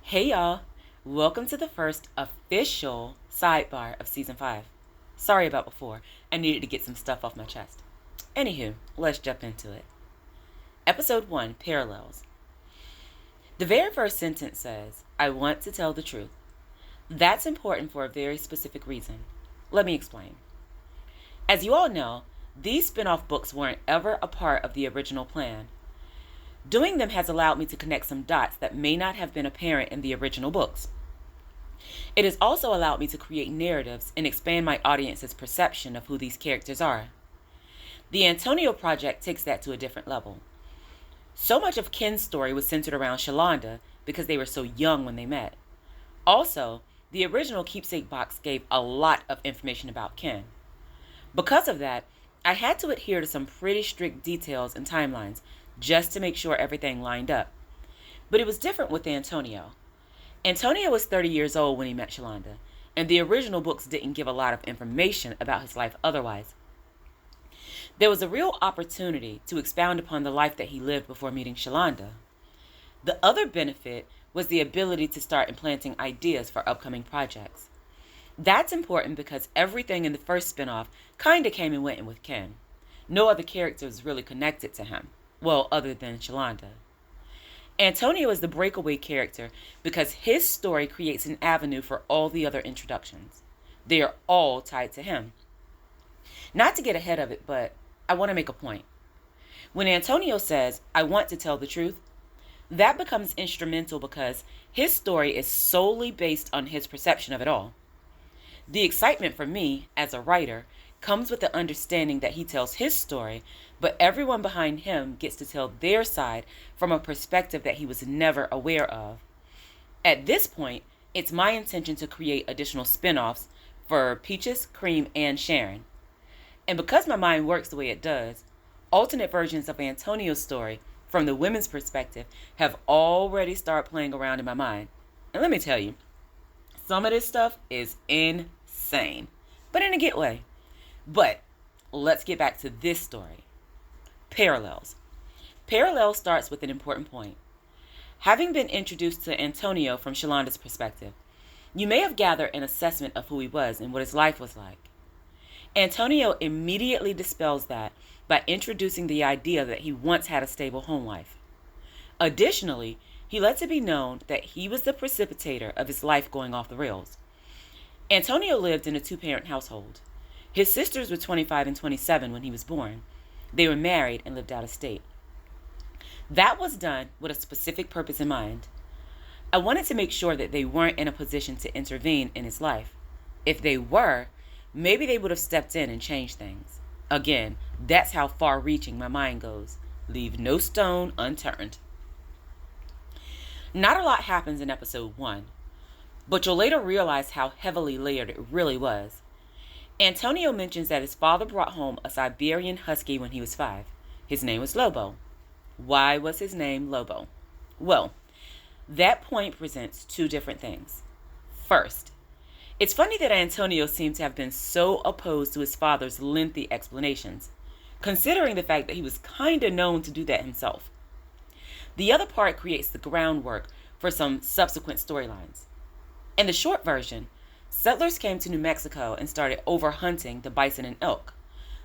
Hey y'all, welcome to the first official sidebar of season 5. Sorry about before, I needed to get some stuff off my chest. Anywho, let's jump into it. Episode 1, Parallels. The very first sentence says, I want to tell the truth. That's important for a very specific reason. Let me explain. As you all know, these spin-off books weren't ever a part of the original plan. Doing them has allowed me to connect some dots that may not have been apparent in the original books. It has also allowed me to create narratives and expand my audience's perception of who these characters are. The Antonio Project takes that to a different level. So much of Ken's story was centered around Shalonda because they were so young when they met. Also, the original keepsake box gave a lot of information about Ken. Because of that, I had to adhere to some pretty strict details and timelines just to make sure everything lined up. But it was different with Antonio. Antonio was 30 years old when he met Shalonda, and the original books didn't give a lot of information about his life otherwise. There was a real opportunity to expound upon the life that he lived before meeting Shalonda. The other benefit was the ability to start implanting ideas for upcoming projects. That's important because everything in the first spinoff kinda came and went with Ken. No other character was really connected to him. Well, other than Shalonda. Antonio is the breakaway character because his story creates an avenue for all the other introductions. They are all tied to him. Not to get ahead of it, but I want to make a point. When Antonio says, I want to tell the truth, that becomes instrumental because his story is solely based on his perception of it all. The excitement for me, as a writer, comes with the understanding that he tells his story, but everyone behind him gets to tell their side from a perspective that he was never aware of. At this point, it's my intention to create additional spin-offs for Peaches, Cream, and Sharon. And because my mind works the way it does, alternate versions of Antonio's story from the women's perspective have already started playing around in my mind. And let me tell you, some of this stuff is insane, but in a good way. But let's get back to this story. Parallels. Parallel starts with an important point. Having been introduced to Antonio from Shalonda's perspective, you may have gathered an assessment of who he was and what his life was like. Antonio immediately dispels that by introducing the idea that he once had a stable home life. Additionally, he lets it be known that he was the precipitator of his life going off the rails. Antonio lived in a 2-parent household. His sisters were 25 and 27 when he was born. They were married and lived out of state. That was done with a specific purpose in mind. I wanted to make sure that they weren't in a position to intervene in his life. If they were, maybe they would have stepped in and changed things. Again, that's how far-reaching my mind goes. Leave no stone unturned. Not a lot happens in episode 1, but you'll later realize how heavily layered it really was. Antonio mentions that his father brought home a Siberian husky when he was 5. His name was Lobo. Why was his name Lobo? Well, that point presents 2 different things. First, it's funny that Antonio seemed to have been so opposed to his father's lengthy explanations, considering the fact that he was kinda known to do that himself. The other part creates the groundwork for some subsequent storylines. In the short version, settlers came to New Mexico and started overhunting the bison and elk.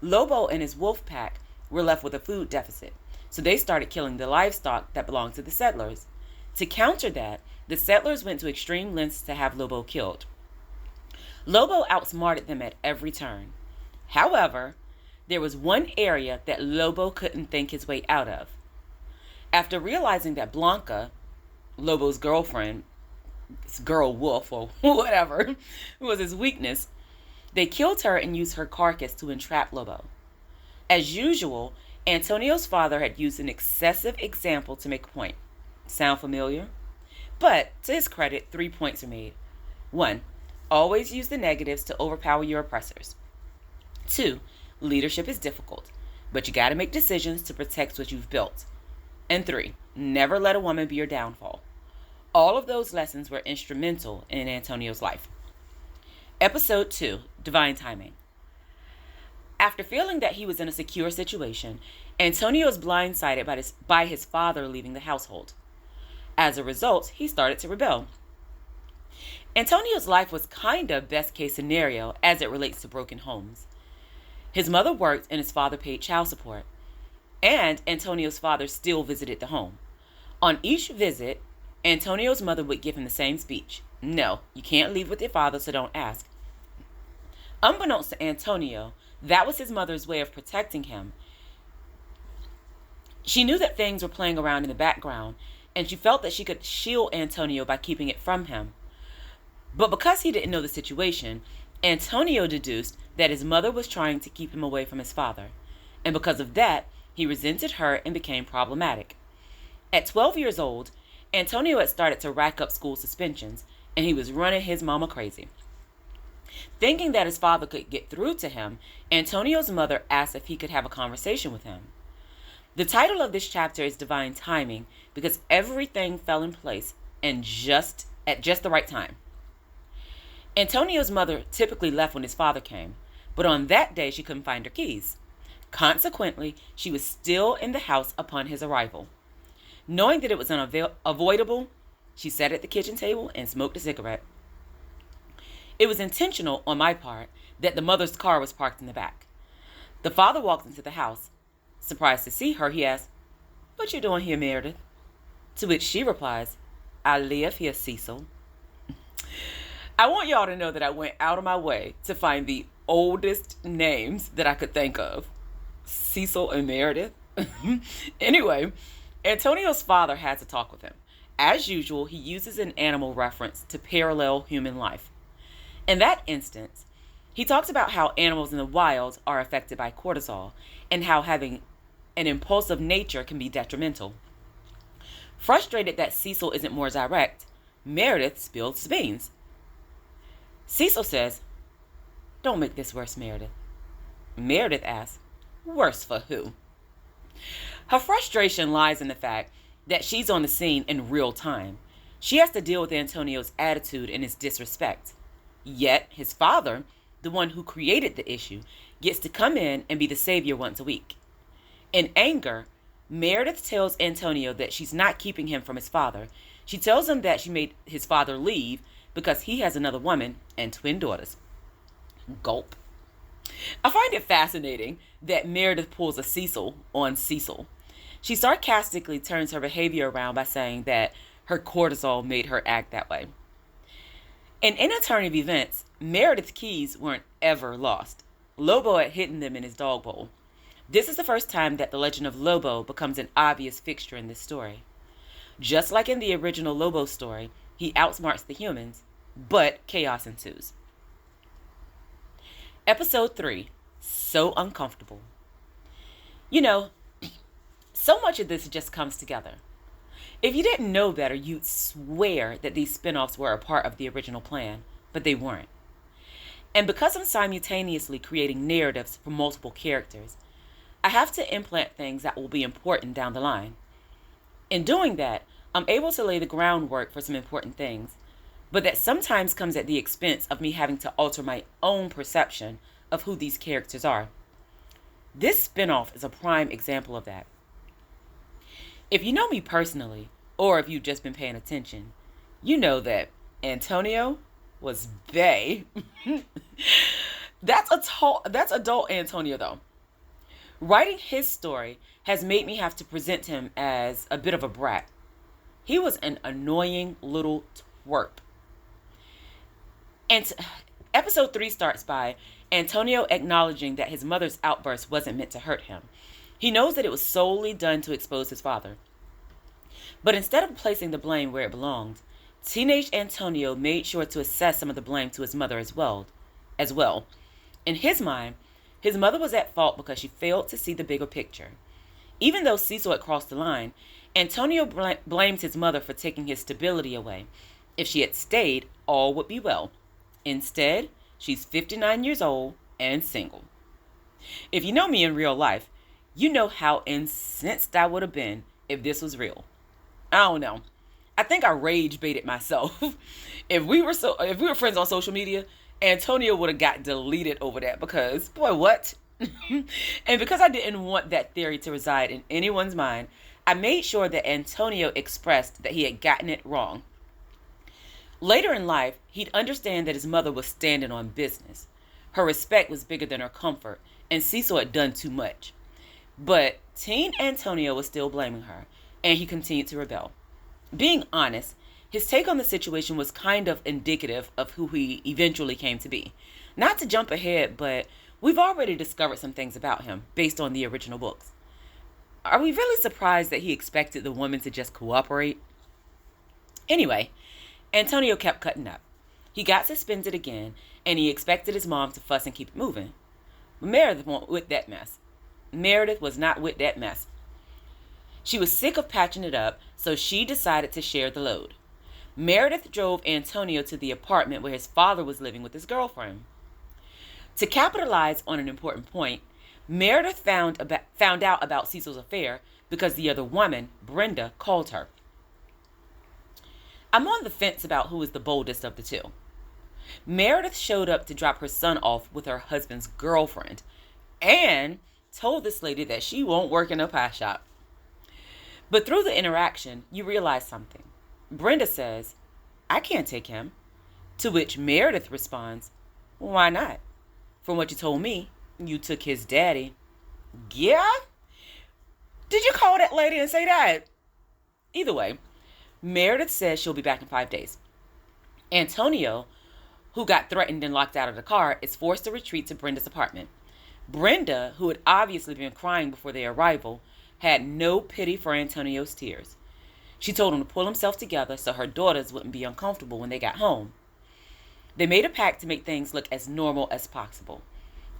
Lobo and his wolf pack were left with a food deficit, so they started killing the livestock that belonged to the settlers. To counter that, the settlers went to extreme lengths to have Lobo killed. Lobo outsmarted them at every turn. However, there was one area that Lobo couldn't think his way out of. After realizing that Blanca, Lobo's girlfriend, girl wolf or whatever, was his weakness, they killed her and used her carcass to entrap Lobo. As usual, Antonio's father had used an excessive example to make a point. Sound familiar? But, to his credit, 3 points are made. 1. Always use the negatives to overpower your oppressors. 2. Leadership is difficult, but you gotta make decisions to protect what you've built. And 3. Never let a woman be your downfall. All of those lessons were instrumental in Antonio's life. Episode 2, Divine Timing. After feeling that he was in a secure situation, Antonio is blindsided by his father leaving the household. As a result, he started to rebel. Antonio's life was kind of best case scenario as it relates to broken homes. His mother worked and his father paid child support. And Antonio's father still visited the home. On each visit, Antonio's mother would give him the same speech. No, you can't leave with your father, so don't ask. Unbeknownst to Antonio, that was his mother's way of protecting him. She knew that things were playing around in the background, and she felt that she could shield Antonio by keeping it from him. But because he didn't know the situation, Antonio deduced that his mother was trying to keep him away from his father. And because of that, he resented her and became problematic. At 12 years old, Antonio had started to rack up school suspensions, and he was running his mama crazy. Thinking that his father could get through to him, Antonio's mother asked if he could have a conversation with him. The title of this chapter is Divine Timing because everything fell in place and at just the right time. Antonio's mother typically left when his father came, but on that day she couldn't find her keys. Consequently, she was still in the house upon his arrival. Knowing that it was unavoidable, she sat at the kitchen table and smoked a cigarette. It was intentional on my part that the mother's car was parked in the back. The father walked into the house. Surprised to see her, he asked, "What you doing here, Meredith?" To which she replies, "I live here, Cecil." I want y'all to know that I went out of my way to find the oldest names that I could think of. Cecil and Meredith. Anyway, Antonio's father had to talk with him. As usual, he uses an animal reference to parallel human life. In that instance, he talks about how animals in the wild are affected by cortisol and how having an impulsive nature can be detrimental. Frustrated that Cecil isn't more direct, Meredith spills the beans. Cecil says, "Don't make this worse, Meredith." Meredith asks, "Worse for who?" Her frustration lies in the fact that she's on the scene in real time. She has to deal with Antonio's attitude and his disrespect. Yet, his father, the one who created the issue, gets to come in and be the savior once a week. In anger, Meredith tells Antonio that she's not keeping him from his father. She tells him that she made his father leave because he has another woman and twin daughters. Gulp. I find it fascinating that Meredith pulls a Cecil on Cecil. She sarcastically turns her behavior around by saying that her cortisol made her act that way. In a turn of events, Meredith's keys weren't ever lost. Lobo had hidden them in his dog bowl. This is the first time that the legend of Lobo becomes an obvious fixture in this story. Just like in the original Lobo story, he outsmarts the humans, but chaos ensues. Episode 3, So Uncomfortable. You know, so much of this just comes together. If you didn't know better, you'd swear that these spin-offs were a part of the original plan, but they weren't. And because I'm simultaneously creating narratives for multiple characters, I have to implant things that will be important down the line. In doing that, I'm able to lay the groundwork for some important things, but that sometimes comes at the expense of me having to alter my own perception of who these characters are. This spin-off is a prime example of that. If you know me personally, or if you've just been paying attention, you know that Antonio was bae. That's adult Antonio, though. Writing his story has made me have to present him as a bit of a brat. He was an annoying little twerp. And episode 3 starts by Antonio acknowledging that his mother's outburst wasn't meant to hurt him. He knows that it was solely done to expose his father. But instead of placing the blame where it belonged, teenage Antonio made sure to assess some of the blame to his mother as well. In his mind, his mother was at fault because she failed to see the bigger picture. Even though Cecil had crossed the line, Antonio blamed his mother for taking his stability away. If she had stayed, all would be well. Instead, she's 59 years old and single. If you know me in real life, you know how incensed I would have been if this was real. I don't know. I think I rage baited myself. If we were friends on social media, Antonio would have got deleted over that because, boy, what? And because I didn't want that theory to reside in anyone's mind, I made sure that Antonio expressed that he had gotten it wrong. Later in life, he'd understand that his mother was standing on business. Her respect was bigger than her comfort, and Cecil had done too much. But teen Antonio was still blaming her, and he continued to rebel. Being honest, his take on the situation was kind of indicative of who he eventually came to be. Not to jump ahead, but we've already discovered some things about him based on the original books. Are we really surprised that he expected the woman to just cooperate? Anyway, Antonio kept cutting up. He got suspended again, and he expected his mom to fuss and keep it moving. But Meredith wasn't with that mess. Meredith was not with that mess. She was sick of patching it up, so she decided to share the load. Meredith drove Antonio to the apartment where his father was living with his girlfriend. To capitalize on an important point, Meredith found out about Cecil's affair because the other woman, Brenda, called her. I'm on the fence about who is the boldest of the two. Meredith showed up to drop her son off with her husband's girlfriend and told this lady that she won't work in a pie shop. But through the interaction, you realize something. Brenda says, I can't take him. To which Meredith responds, why not? From what you told me, you took his daddy. Yeah? Did you call that lady and say that? Either way, Meredith says she'll be back in 5 days. Antonio, who got threatened and locked out of the car, is forced to retreat to Brenda's apartment. Brenda, who had obviously been crying before their arrival, had no pity for Antonio's tears. She told him to pull himself together so her daughters wouldn't be uncomfortable when they got home. They made a pact to make things look as normal as possible.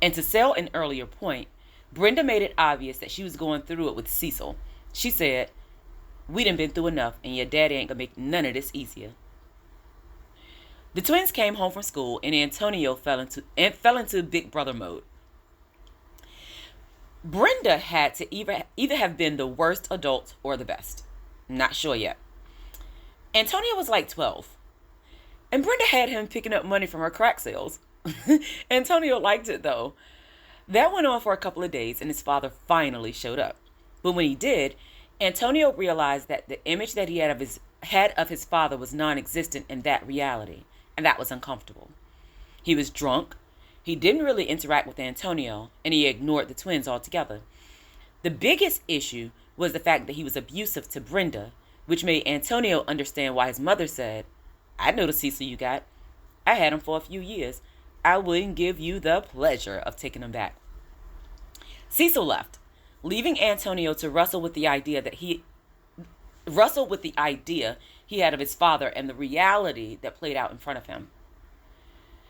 And to sell an earlier point, Brenda made it obvious that she was going through it with Cecil. She said, we done been through enough, and your daddy ain't gonna make none of this easier. The twins came home from school, and Antonio fell into big brother mode. Brenda had to either have been the worst adult or the best. Not sure yet. Antonio was like 12. And Brenda had him picking up money from her crack sales. Antonio liked it though. That went on for a couple of days and his father finally showed up. But when he did, Antonio realized that the image that he had of his father was non-existent in that reality. And that was uncomfortable. He was drunk. He didn't really interact with Antonio, and he ignored the twins altogether. The biggest issue was the fact that he was abusive to Brenda, which made Antonio understand why his mother said, I know the Cecil you got. I had him for a few years. I wouldn't give you the pleasure of taking him back. Cecil left, leaving Antonio to wrestle with the idea he had of his father and the reality that played out in front of him.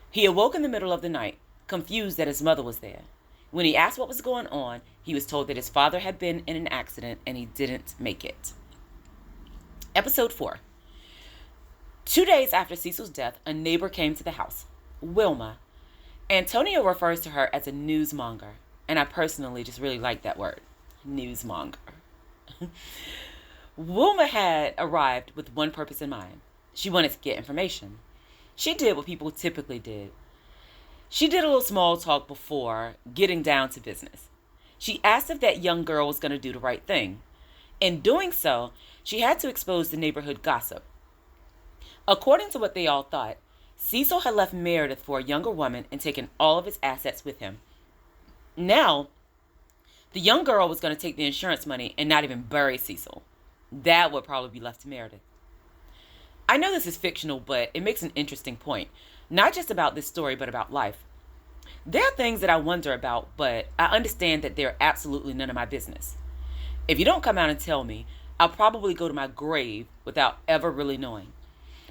He awoke in the middle of the night, confused that his mother was there. When he asked what was going on, he was told that his father had been in an accident and he didn't make it. Episode 4. 2 days after Cecil's death, a neighbor came to the house, Wilma. Antonio refers to her as a newsmonger, and I personally just really like that word, newsmonger. Wilma had arrived with one purpose in mind. She wanted to get information. She did what people typically did. She did a little small talk before getting down to business. She asked if that young girl was going to do the right thing. In doing so, she had to expose the neighborhood gossip. According to what they all thought, Cecil had left Meredith for a younger woman and taken all of his assets with him. Now, the young girl was going to take the insurance money and not even bury Cecil. That would probably be left to Meredith. I know this is fictional, but it makes an interesting point. Not just about this story, but about life. There are things that I wonder about, but I understand that they're absolutely none of my business. If you don't come out and tell me, I'll probably go to my grave without ever really knowing.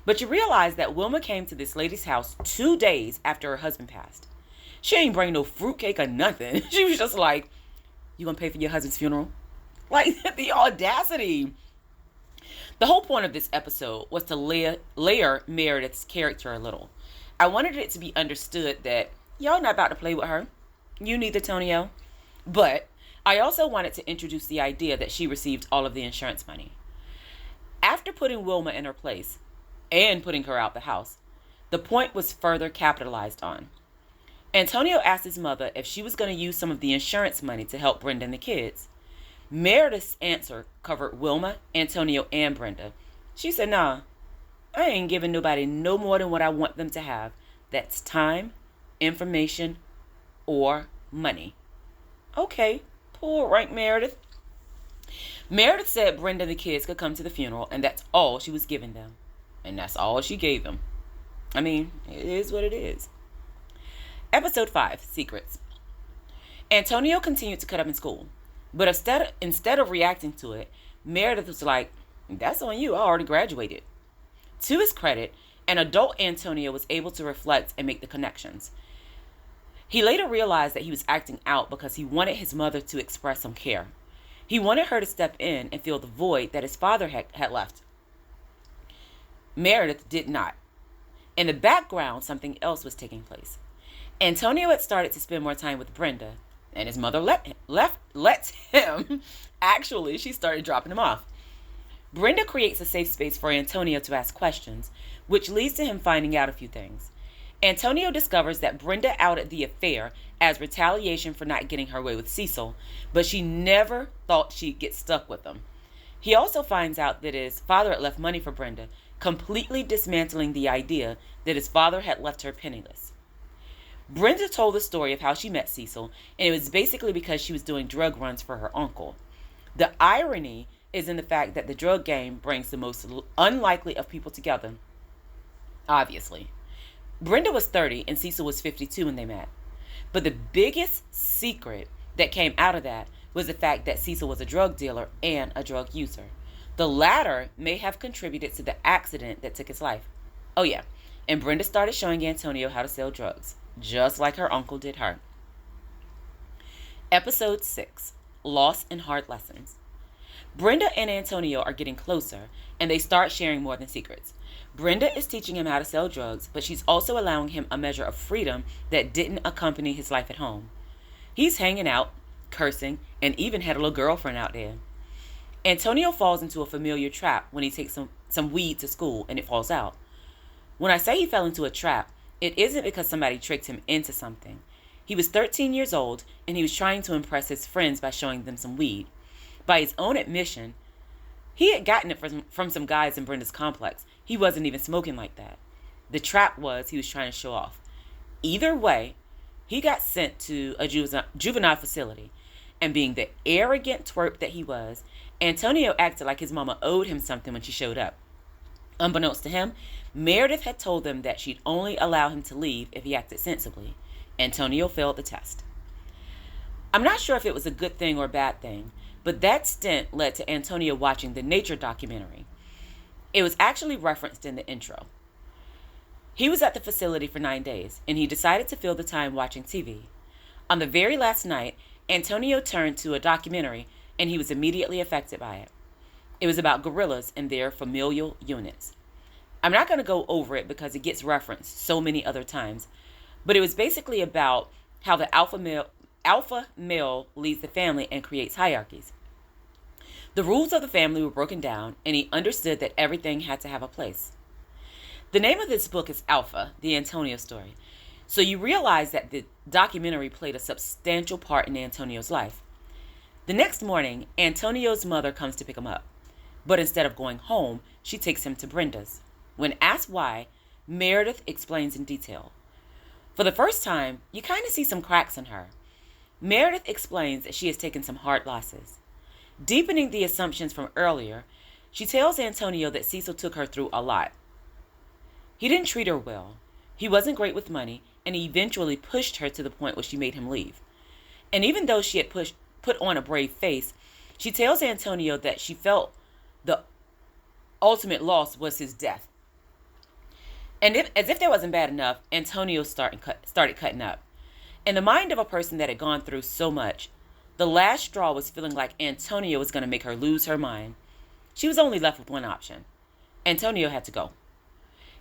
But you realize that Wilma came to this lady's house 2 days after her husband passed. She ain't bring no fruitcake or nothing. She was just like, you gonna pay for your husband's funeral? Like, the audacity. The whole point of this episode was to layer Meredith's character a little. I wanted it to be understood that y'all not about to play with her. You neither, Tonio. But I also wanted to introduce the idea that she received all of the insurance money. After putting Wilma in her place and putting her out the house, the point was further capitalized on. Antonio asked his mother if she was going to use some of the insurance money to help Brenda and the kids. Meredith's answer covered Wilma, Antonio, and Brenda. She said, nah, I ain't giving nobody no more than what I want them to have. That's time, information, or money. Okay, pull rank, Meredith. Meredith said Brenda and the kids could come to the funeral, and that's all she was giving them. And that's all she gave them. I mean, it is what it is. Episode 5, Secrets. Antonio continued to cut up in school. But instead of reacting to it, Meredith was like, that's on you, I already graduated. To his credit, an adult Antonio was able to reflect and make the connections. He later realized that he was acting out because he wanted his mother to express some care. He wanted her to step in and fill the void that his father had left. Meredith did not. In the background, something else was taking place. Antonio had started to spend more time with Brenda, and his mother let him. Actually, she started dropping him off. Brenda creates a safe space for Antonio to ask questions, which leads to him finding out a few things. Antonio discovers that Brenda outed the affair as retaliation for not getting her way with Cecil, but she never thought she'd get stuck with him. He also finds out that his father had left money for Brenda, completely dismantling the idea that his father had left her penniless. Brenda told the story of how she met Cecil, and it was basically because she was doing drug runs for her uncle. The irony is in the fact that the drug game brings the most unlikely of people together. Obviously. Brenda was 30 and Cecil was 52 when they met. But the biggest secret that came out of that was the fact that Cecil was a drug dealer and a drug user. The latter may have contributed to the accident that took his life. Oh yeah, and Brenda started showing Antonio how to sell drugs, just like her uncle did her. Episode 6, Loss and Hard Lessons. Brenda and Antonio are getting closer, and they start sharing more than secrets. Brenda is teaching him how to sell drugs, but she's also allowing him a measure of freedom that didn't accompany his life at home. He's hanging out, cursing, and even had a little girlfriend out there. Antonio falls into a familiar trap when he takes some weed to school and it falls out. When I say he fell into a trap, it isn't because somebody tricked him into something. He was 13 years old and he was trying to impress his friends by showing them some weed. By his own admission, he had gotten it from some guys in Brenda's complex. He wasn't even smoking like that. The trap was he was trying to show off. Either way, he got sent to a juvenile facility. And being the arrogant twerp that he was, Antonio acted like his mama owed him something when she showed up. Unbeknownst to him, Meredith had told them that she'd only allow him to leave if he acted sensibly. Antonio failed the test. I'm not sure if it was a good thing or a bad thing, but that stint led to Antonio watching the nature documentary. It was actually referenced in the intro. He was at the facility for 9 days, and he decided to fill the time watching TV. On the very last night, Antonio turned to a documentary, and he was immediately affected by it. It was about gorillas and their familial units. I'm not going to go over it because it gets referenced so many other times, but it was basically about how the alpha male leads the family and creates hierarchies. The rules of the family were broken down, and he understood that everything had to have a place. The name of this book is Alpha, the Antonio story. So you realize that the documentary played a substantial part in Antonio's life. The next morning, Antonio's mother comes to pick him up. But instead of going home, she takes him to Brenda's. When asked why, Meredith explains in detail. For the first time, you kind of see some cracks in her. Meredith explains that she has taken some hard losses. Deepening the assumptions from earlier, she tells Antonio that Cecil took her through a lot. He didn't treat her well. He wasn't great with money, and he eventually pushed her to the point where she made him leave. And even though she had put on a brave face, she tells Antonio that she felt the ultimate loss was his death. And as if that wasn't bad enough, Antonio started cutting up. In the mind of a person that had gone through so much, the last straw was feeling like Antonio was going to make her lose her mind. She was only left with one option. Antonio had to go.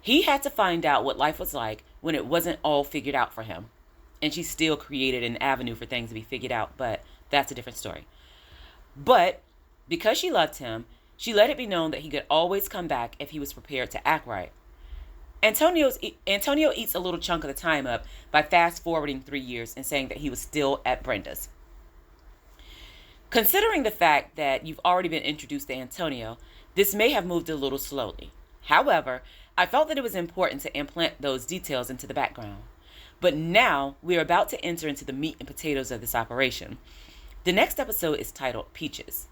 He had to find out what life was like when it wasn't all figured out for him. And she still created an avenue for things to be figured out, but that's a different story. But because she loved him, she let it be known that he could always come back if he was prepared to act right. Antonio eats a little chunk of the time up by fast forwarding 3 years and saying that he was still at Brenda's. Considering the fact that you've already been introduced to Antonio, this may have moved a little slowly. However, I felt that it was important to implant those details into the background. But now we are about to enter into the meat and potatoes of this operation. The next episode is titled Peaches.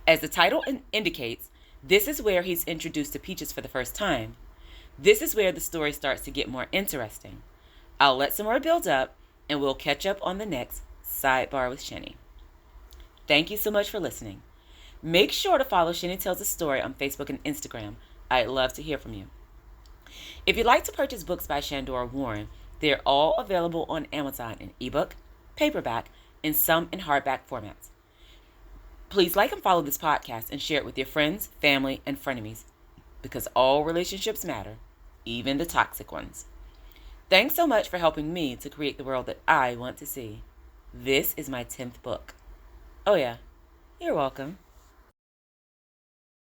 As the title indicates, this is where he's introduced to Peaches for the first time. This is where the story starts to get more interesting. I'll let some more build up, and we'll catch up on the next Sidebar with Chinney. Thank you so much for listening. Make sure to follow Chinney Tells a Story on Facebook and Instagram. I'd love to hear from you. If you'd like to purchase books by Shandora Warren, they're all available on Amazon in ebook, paperback, and some in hardback formats. Please like and follow this podcast and share it with your friends, family, and frenemies, because all relationships matter, even the toxic ones. Thanks so much for helping me to create the world that I want to see. This is my 10th book. Oh yeah, you're welcome.